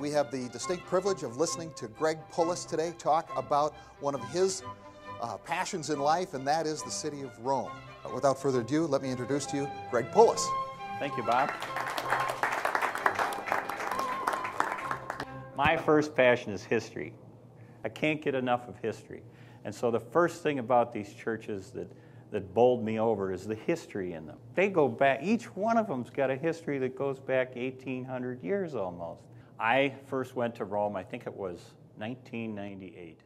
We have the distinct privilege of listening to Greg Pullis today talk about one of his passions in life, and that is the city of Rome. Without further ado, let me introduce to you Greg Pullis. Thank you, Bob. My first passion is history. I can't get enough of history. And so the first thing about these churches that bowled me over is the history in them. They go back, each one of them's got a history that goes back 1,800 years almost. I first went to Rome, I think it was 1998.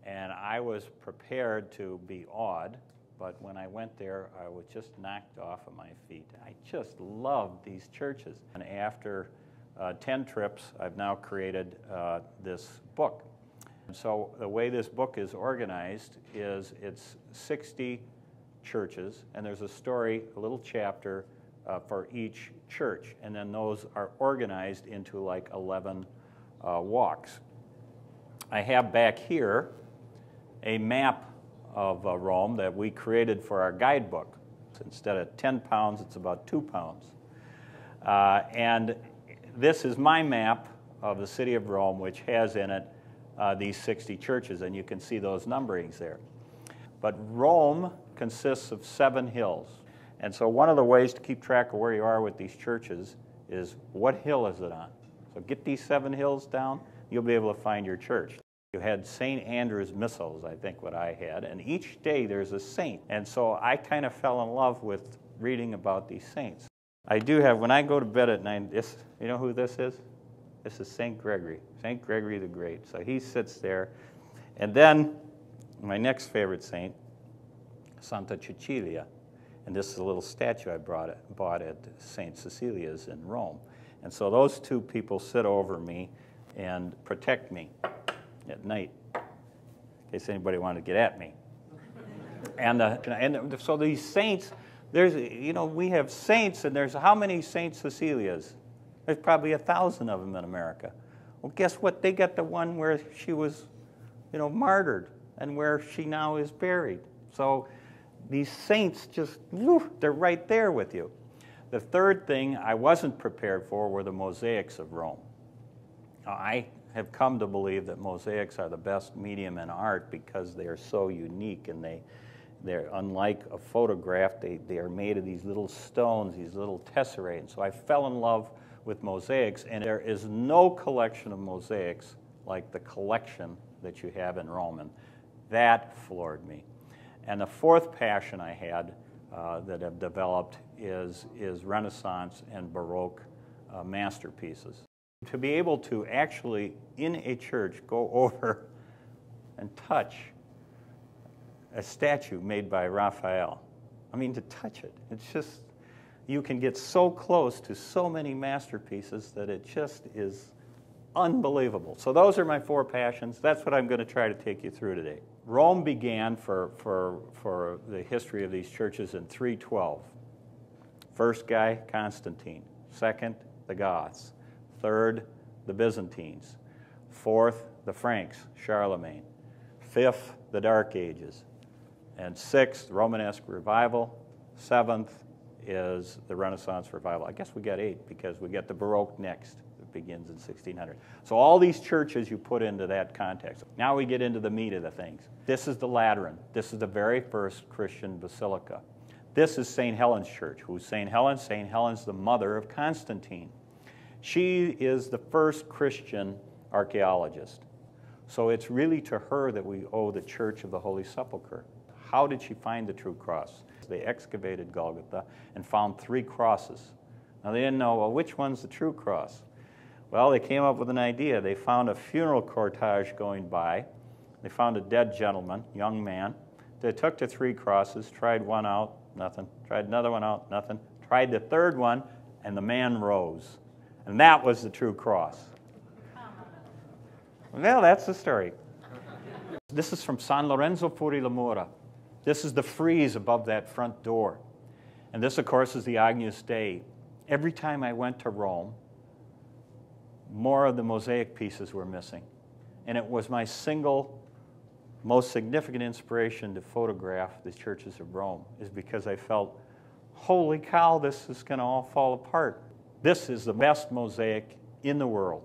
And I was prepared to be awed, but when I went there, I was just knocked off of my feet. I just loved these churches. And after 10 trips, I've now created this book. And so the way this book is organized is it's 60 churches, and there's a story, a little chapter for each church, and then those are organized into like 11 walks. I have back here a map of Rome that we created for our guidebook. So instead of 10 pounds, it's about 2 pounds. And this is my map of the city of Rome, which has in it these 60 churches, and you can see those numberings there. But Rome consists of 7 hills. And so one of the ways to keep track of where you are with these churches is what hill is it on? So get these 7 hills down, you'll be able to find your church. You had St. Andrew's Missals, I think what I had, and each day there's a saint. And so I kind of fell in love with reading about these saints. I do have, when I go to bed at night, you know who this is? This is St. Gregory the Great. So he sits there. And then my next favorite saint, Santa Cecilia. And this is a little statue I bought at St. Cecilia's in Rome. And so those two people sit over me and protect me at night, in case anybody wanted to get at me. And so these saints, we have saints, and there's how many St. Cecilias? There's probably 1,000 of them in America. Well, guess what? They got the one where she was, martyred, and where she now is buried. So these saints just, they're right there with you. The third thing I wasn't prepared for were the mosaics of Rome. Now, I have come to believe that mosaics are the best medium in art because they are so unique, and they're unlike a photograph. They are made of these little stones, these little tesserae. And so I fell in love with mosaics, and there is no collection of mosaics like the collection that you have in Rome, and that floored me. And the fourth passion I had that I've developed is Renaissance and Baroque masterpieces. To be able to actually, in a church, go over and touch a statue made by Raphael. I mean, to touch it, it's just, you can get so close to so many masterpieces that it just is unbelievable. So those are my 4 passions. That's what I'm going to try to take you through today. Rome began for the history of these churches in 312. First guy, Constantine. Second, the Goths. Third, the Byzantines. Fourth, the Franks, Charlemagne. Fifth, the Dark Ages. And sixth, Romanesque revival. Seventh is the Renaissance revival. I guess we got 8 because we got the Baroque next. It begins in 1600. So all these churches you put into that context. Now we get into the meat of the things. This is the Lateran. This is the very first Christian basilica. This is St. Helen's Church. Who's St. Helen? St. Helen's the mother of Constantine. She is the first Christian archaeologist. So it's really to her that we owe the Church of the Holy Sepulchre. How did she find the true cross? They excavated Golgotha and found 3 crosses. Now they didn't know, well, which one's the true cross? Well, they came up with an idea. They found a funeral cortege going by. They found a dead gentleman, young man. They took the 3 crosses, tried one out, nothing. Tried another one out, nothing. Tried the third one, and the man rose. And that was the true cross. Well, that's the story. This is from San Lorenzo fuori la Mura. This is the frieze above that front door. And this, of course, is the Agnus Dei. Every time I went to Rome, more of the mosaic pieces were missing. And it was my single most significant inspiration to photograph the churches of Rome, is because I felt, holy cow, this is going to all fall apart. This is the best mosaic in the world.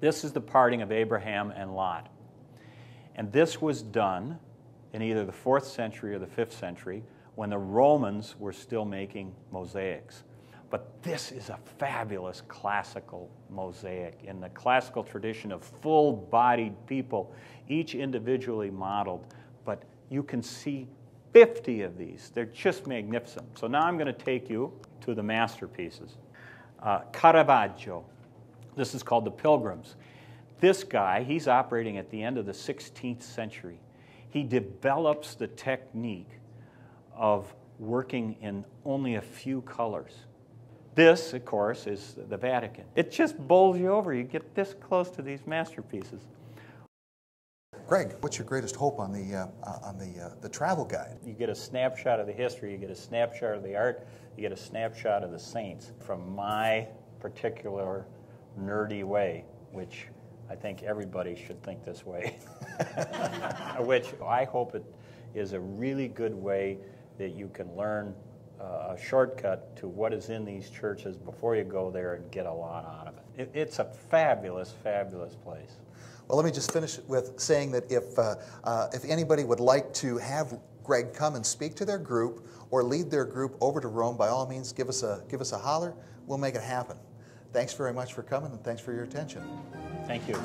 This is the parting of Abraham and Lot. And this was done in either the 4th century or the 5th century when the Romans were still making mosaics. But this is a fabulous classical mosaic in the classical tradition of full-bodied people, each individually modeled. But you can see 50 of these. They're just magnificent. So now I'm going to take you to the masterpieces. Caravaggio. This is called The Pilgrims. This guy, he's operating at the end of the 16th century. He develops the technique of working in only a few colors. This, of course, is the Vatican. It just bowls you over. You get this close to these masterpieces. Greg, what's your greatest hope on the travel guide? You get a snapshot of the history, you get a snapshot of the art, you get a snapshot of the saints from my particular nerdy way, which I think everybody should think this way, which I hope it is a really good way that you can learn a shortcut to what is in these churches before you go there and get a lot out of it. It's a fabulous, fabulous place. Well, let me just finish with saying that if anybody would like to have Greg come and speak to their group or lead their group over to Rome, by all means, give us a holler. We'll make it happen. Thanks very much for coming, and thanks for your attention. Thank you.